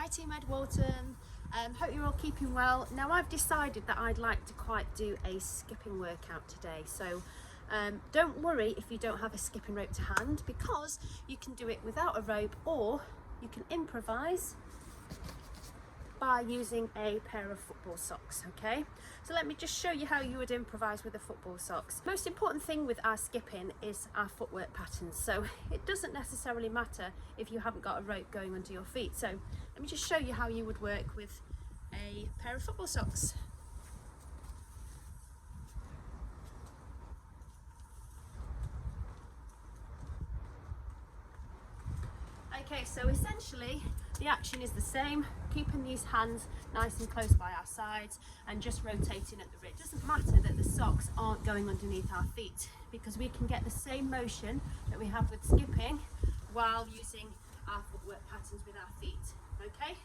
Hi Team Ed Walton, hope you're all keeping well. Now I've decided that I'd like to quite do a skipping workout today, so don't worry if you don't have a skipping rope to hand, because you can do it without a rope or you can improvise by using a pair of football socks. Okay, so let me just show you how you would improvise with the football socks. Most important thing with our skipping is our footwork patterns, so it doesn't necessarily matter if you haven't got a rope going under your feet. So let me just show you how you would work with a pair of football socks. Okay, so essentially the action is the same, keeping these hands nice and close by our sides and just rotating at the wrist. It doesn't matter that the socks aren't going underneath our feet, because we can get the same motion that we have with skipping while using our footwork patterns with our feet. Okay,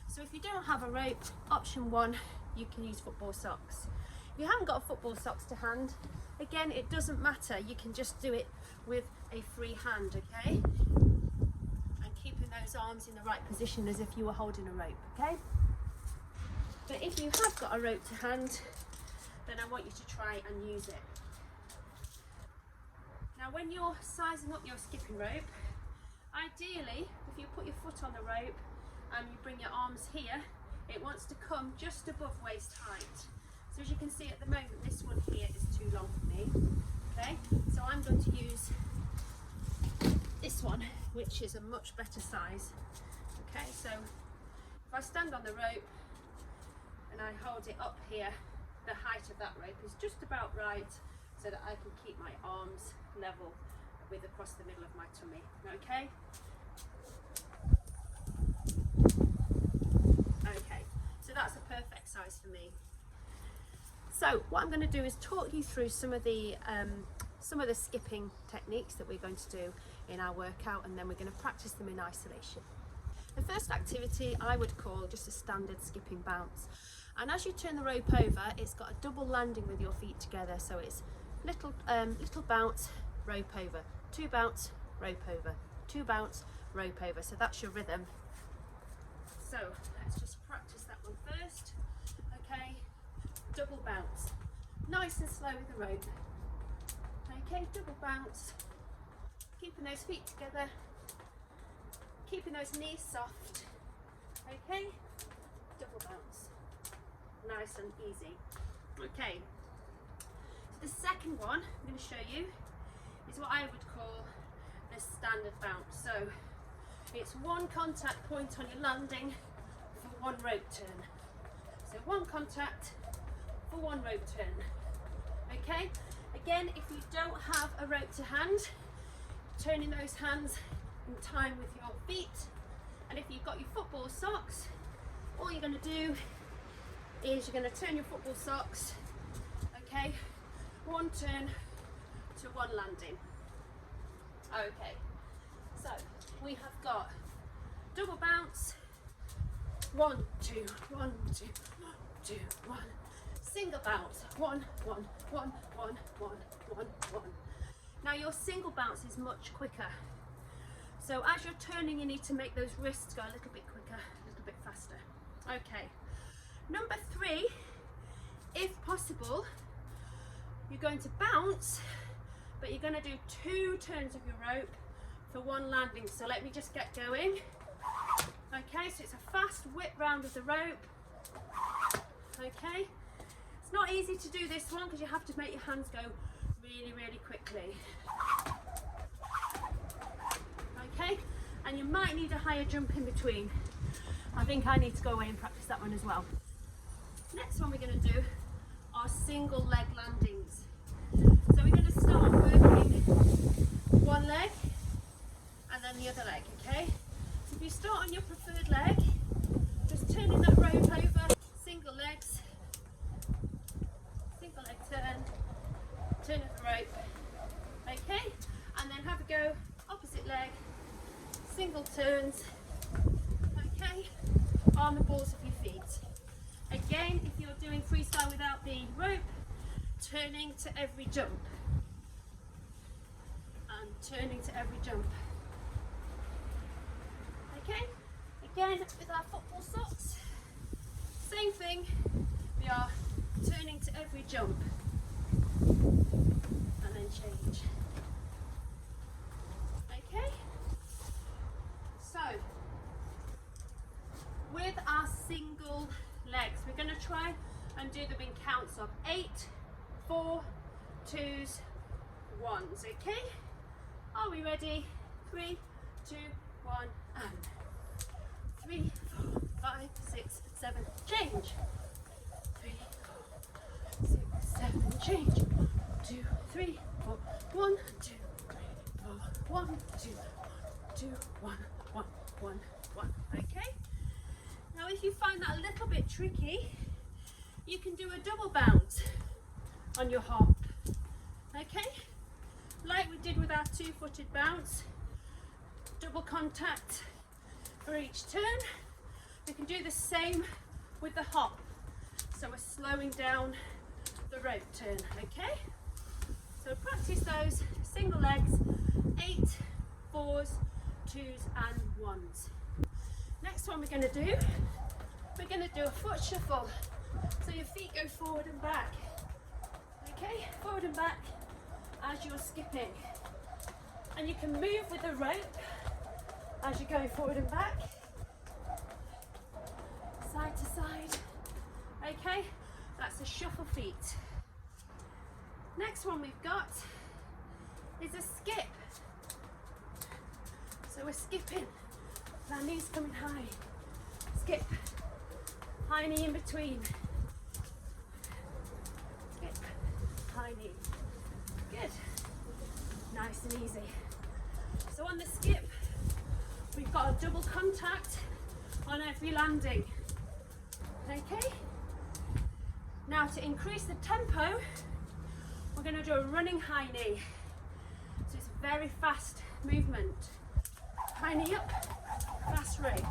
so if you don't have a rope, option one, you can use football socks. If you haven't got football socks to hand, again, it doesn't matter, you can just do it with a free hand. Okay, keeping those arms in the right position as if you were holding a rope. Okay, but if you have got a rope to hand, then I want you to try and use it. Now when you're sizing up your skipping rope, ideally if you put your foot on the rope and you bring your arms here, it wants to come just above waist height. So as you can see at the moment, this one here is too long for me. Okay, so I'm going to use this one, which is a much better size. Okay, so if I stand on the rope and I hold it up here, the height of that rope is just about right, so that I can keep my arms level with across the middle of my tummy. Okay, okay, so that's a perfect size for me. So what I'm going to do is talk you through some of the skipping techniques that we're going to do in our workout, and then we're going to practice them in isolation. The first activity I would call just a standard skipping bounce, and as you turn the rope over, it's got a double landing with your feet together, so it's little bounce, rope over, two bounce, rope over, two bounce, rope over. So that's your rhythm. So let's just practice that one first. Okay, double bounce, nice and slow with the rope. Okay, double bounce, keeping those feet together, keeping those knees soft. Okay, double bounce, nice and easy. Okay, so the second one I'm going to show you is what I would call the standard bounce. So it's one contact point on your landing for one rope turn. So one contact for one rope turn. Okay, again, if you don't have a rope to hand, turning those hands in time with your feet. And if you've got your football socks, all you're going to do is you're going to turn your football socks, okay, one turn to one landing. Okay, so we have got double bounce, 1 2 1 2 1 2 1, single bounce, 1 1 1 1 1 1 1. Now your single bounce is much quicker, so as you're turning you need to make those wrists go a little bit quicker, a little bit faster. Okay, number 3, if possible, you're going to bounce, but you're going to do 2 turns of your rope for one landing. So let me just get going. Okay, so it's a fast whip round of the rope. Okay, it's not easy to do this one because you have to make your hands go really quickly. Okay, and you might need a higher jump in between. I think I need to go away and practice that one as well. Next one we're going to do are single leg landings. So we're going to start working one leg and then the other leg. Okay, so if you start on your preferred leg, just turning that rope over, single legs, single leg turn of the rope. Okay, and then have a go opposite leg, single turns. Okay, on the balls of your feet. Again, if you're doing freestyle without the rope, turning to every jump and turning to every jump. Okay, again then with our football socks, same thing. We are turning to every jump and then change. Okay? So, with our single legs, we're going to try and do them in counts of 8, 4, 2s, 1s. Okay? Are we ready? 3, 2, 1, and 3, 4, 5, 6, 7, change. 3, 4, 6, 7, change. 2, 3, 4, 1, 2, 3, 4, 1, 2, 2, 1, 1, 1, 1. Okay? Now if you find that a little bit tricky, you can do a double bounce on your hop. Okay? Like we did with our two-footed bounce, double contact for each turn. We can do the same with the hop. So we're slowing down the rope turn, okay? So practice those single legs, 8, 4s, 2s and 1s. Next one we're going to do a foot shuffle. So your feet go forward and back. Okay, forward and back as you're skipping. And you can move with the rope as you're going forward and back, side to side. Okay, that's a shuffle feet. Next one we've got is a skip. So we're skipping, our knees coming high. Skip, high knee in between. Skip, high knee. Good. Nice and easy. So on the skip, we've got a double contact on every landing. Okay? Now to increase the tempo, we're going to do a running high knee. So it's a very fast movement. High knee up, fast rope.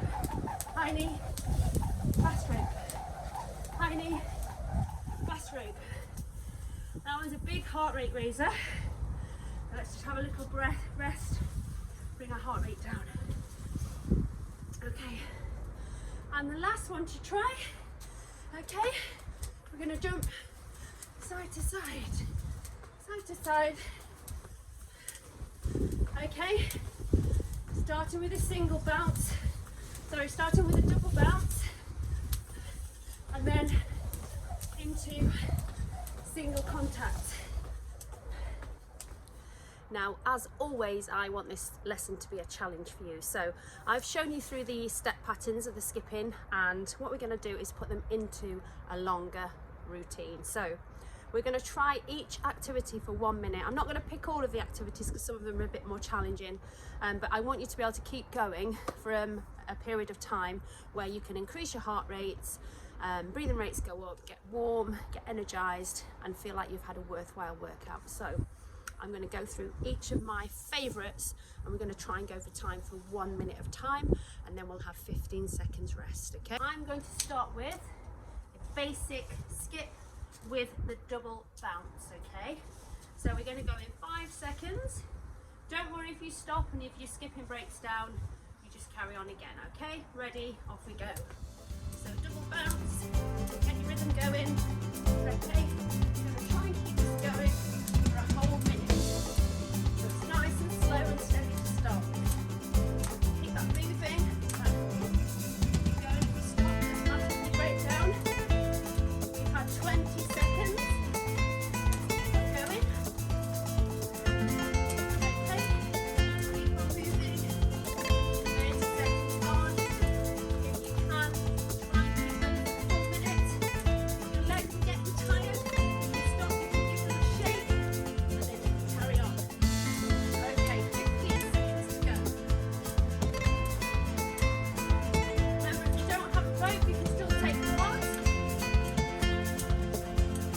High knee, fast rope. High knee, fast rope. That one's a big heart rate raiser. Let's just have a little rest, bring our heart rate down. Okay, and the last one to try, okay, we're going to jump side to side, side to side. Okay, starting with a single bounce, starting with a double bounce, and then into single contact. Now, as always, I want this lesson to be a challenge for you. So I've shown you through the step patterns of the skipping, and what we're going to do is put them into a longer routine. So we're going to try each activity for 1 minute. I'm not going to pick all of the activities because some of them are a bit more challenging, but I want you to be able to keep going for a period of time where you can increase your heart rates, breathing rates go up, get warm, get energized, and feel like you've had a worthwhile workout. So I'm going to go through each of my favorites, and we're going to try and go for time for 1 minute of time, and then we'll have 15 seconds rest. Okay, I'm going to start with a basic skip with the double bounce. Okay, so we're going to go in 5 seconds. Don't worry if you stop, and if your skipping breaks down, you just carry on again. Okay, ready, off we go. So double bounce, get your rhythm going. Okay, we're going to try and keep this going for a whole minute. So it's nice and slow and steady to start. Keep that moving. Keep going. If you stop, just massively break down. We've had 20 seconds. Keep on going. Okay. Keep on moving. 30 seconds on. If you can, try and keep them for 4 minutes. Your legs are getting tired. Stop, you can give them a shake, and then you can carry on. Okay, 15 seconds to go. Remember, if you don't have a rope, you can still take part.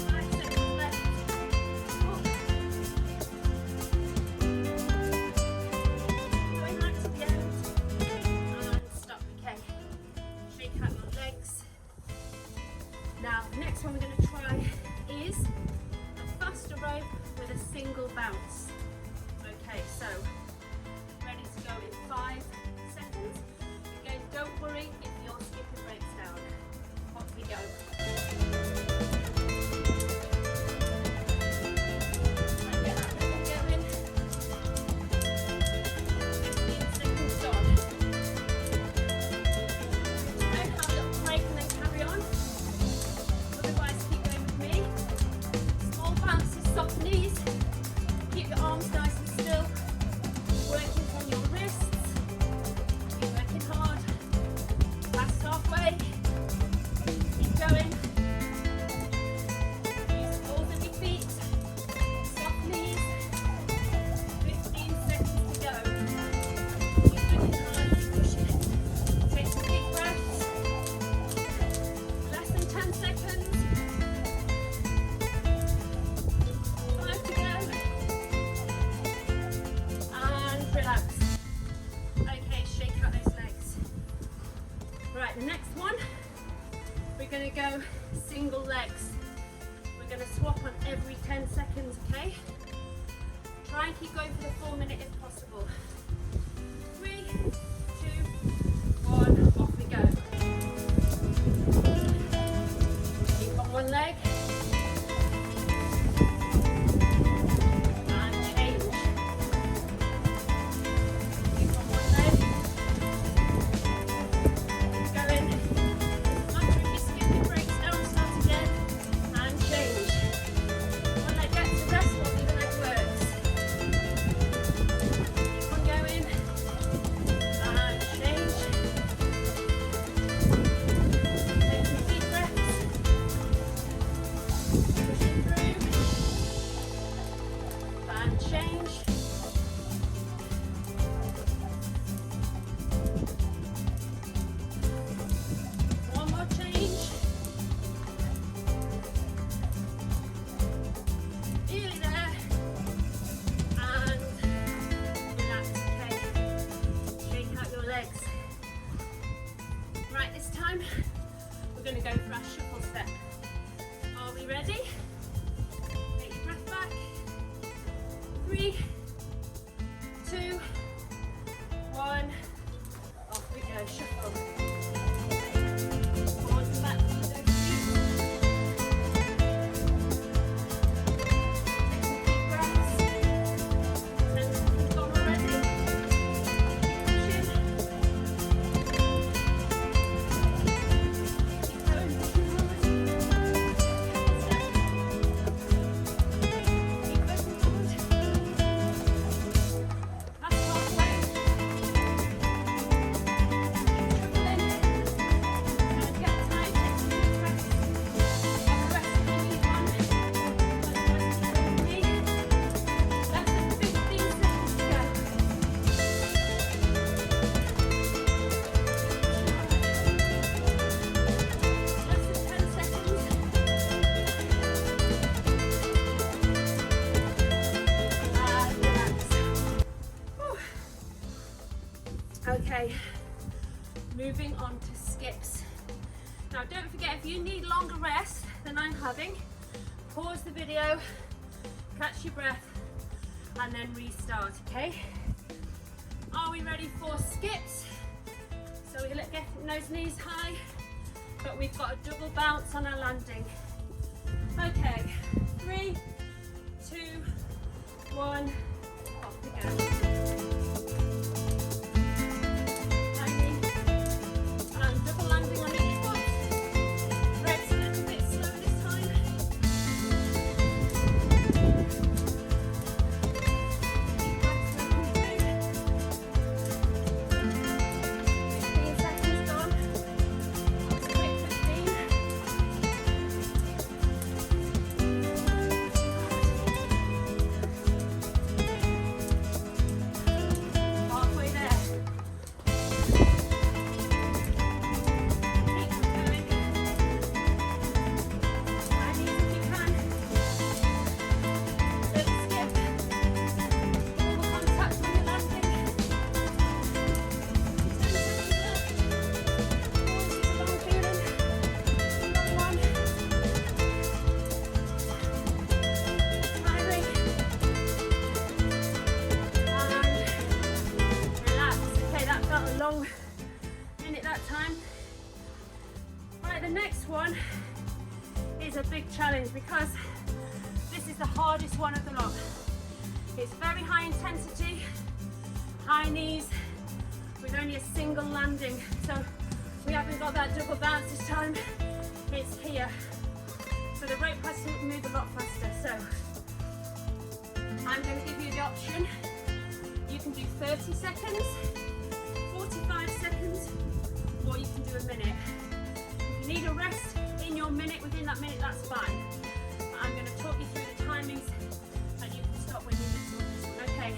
5 seconds left. Oh. Going right to the end. And stop. Okay. Shake out your legs. Now, the next one we're going to try is a faster rope with a single bounce. Okay, so ready to go in 5 seconds. Again, don't worry go, single legs. We're going to swap on every 10 seconds, okay? Try and keep going for the full minute if possible. 3, 2, 1, off we go. Keep on one leg. We're going to go for our shuffle step. Are we ready? Take your breath back. 3, 2, 1. Off we go. Shuffle. Forwards and back. Okay, moving on to skips. Now don't forget, if you need longer rest than I'm having, pause the video, catch your breath, and then restart, okay? Are we ready for skips? So we're gonna get those knees high, but we've got a double bounce on our landing. Okay, 3, 2, 1, off we go. Long minute that time. Right, the next one is a big challenge because this is the hardest one of the lot. It's very high intensity, high knees with only a single landing. So we haven't got that double bounce this time. It's here. So the rope has to move a lot faster. So I'm going to give you the option. You can do 30 seconds, 45 seconds, or you can do a minute. If you need a rest in your minute, within that minute, that's fine. But I'm going to talk you through the timings and you can stop when you need to this one. Okay,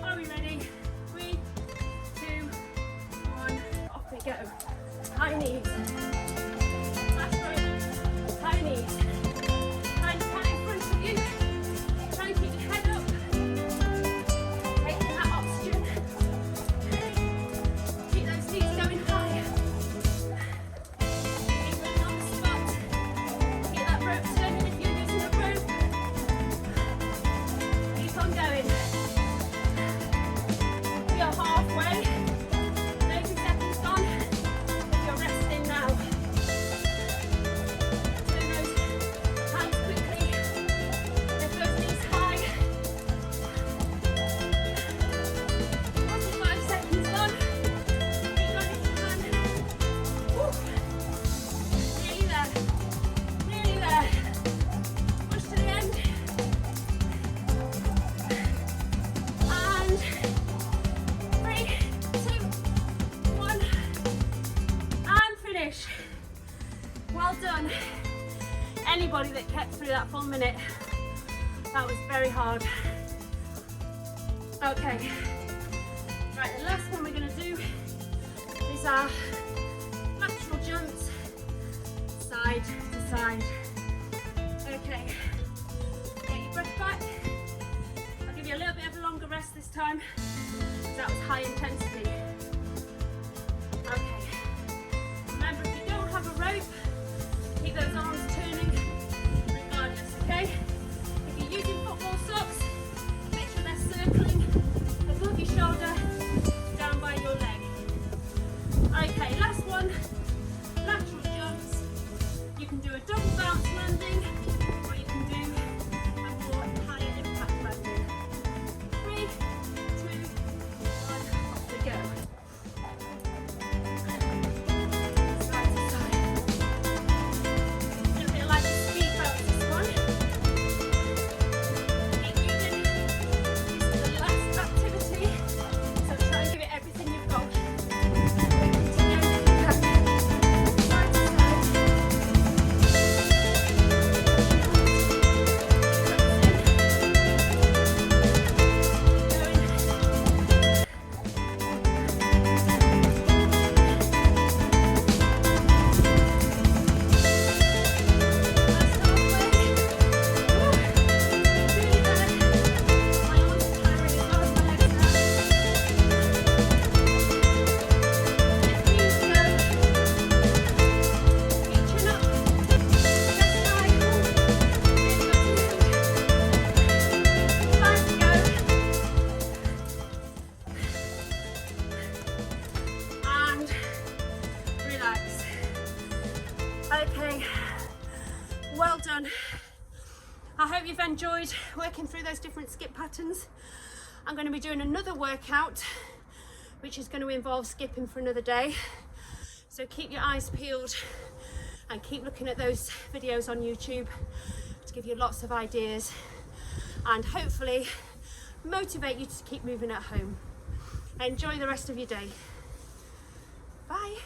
are we ready? 3, 2, 1, off we go. High knees. Fast rope. High knees. Hand in front of you. Try and keep your head up. Taking that oxygen. Keep those knees going high. Keep them on the spot. Well done. Anybody that kept through that full minute, that was very hard. Okay, right, the last one we're going to do is our lateral jumps, side to side. Okay, get your breath back. I'll give you a little bit of a longer rest this time, because that was high intensity. Okay, remember, if you don't have a rope, keep those arms turning regardless, okay? If you're using football socks, make sure they're circling above your shoulder, down by your leg. Okay, last one, lateral jumps. You can do a double bounce landing, or you can do a more higher impact landing. 3, 2, 1, off we go. Side to side. A little bit like a speed bounce this one. Keep moving. This is the last activity, so try and give it everything you've got. Okay, well done. I hope you've enjoyed working through those different skip patterns. I'm going to be doing another workout which is going to involve skipping for another day, so keep your eyes peeled and keep looking at those videos on YouTube to give you lots of ideas and hopefully motivate you to keep moving at home. Enjoy the rest of your day. Bye.